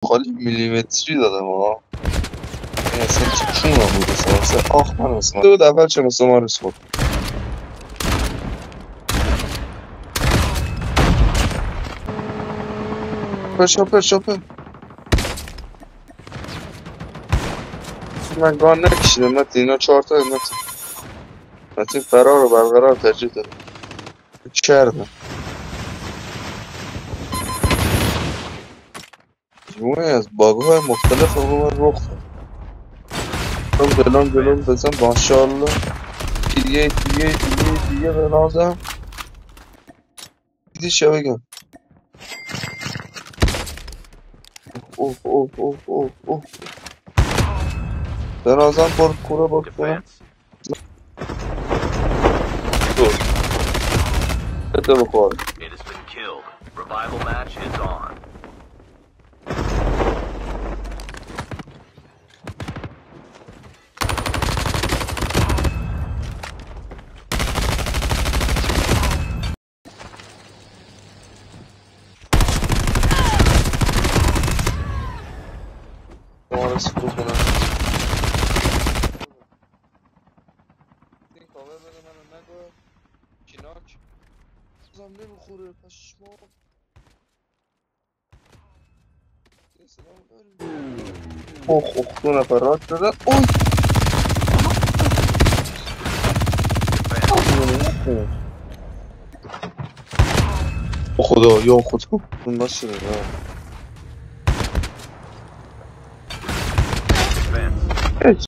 خالی میلیمتری دادم ها. این اصلا چه چونم بود اصلا آخ من اصلا دو اول چه مثل ما رسول شاپر شاپر من گان نکشیدم متی اینا 4 تا متی فرار رو برقرار ترجیح داره کردم جمعه از باگ‌های مختلف رو من رخ داد جلوم بزن ماشاءالله دیگه به نازم دیدی چه بگم اوه اوه اوه اوه اوه به نازم پر کوره باز کنم Defense. دور بده بخوره It has been killed. Revival match is on. مارس فرو کنم این کاور بده منو نگاه کیناک بازم نمیخوره پشما یه سلام داریم اوه اوه 2 نفر راد شدن اوی Defense. او خدا یا خدا اون باشه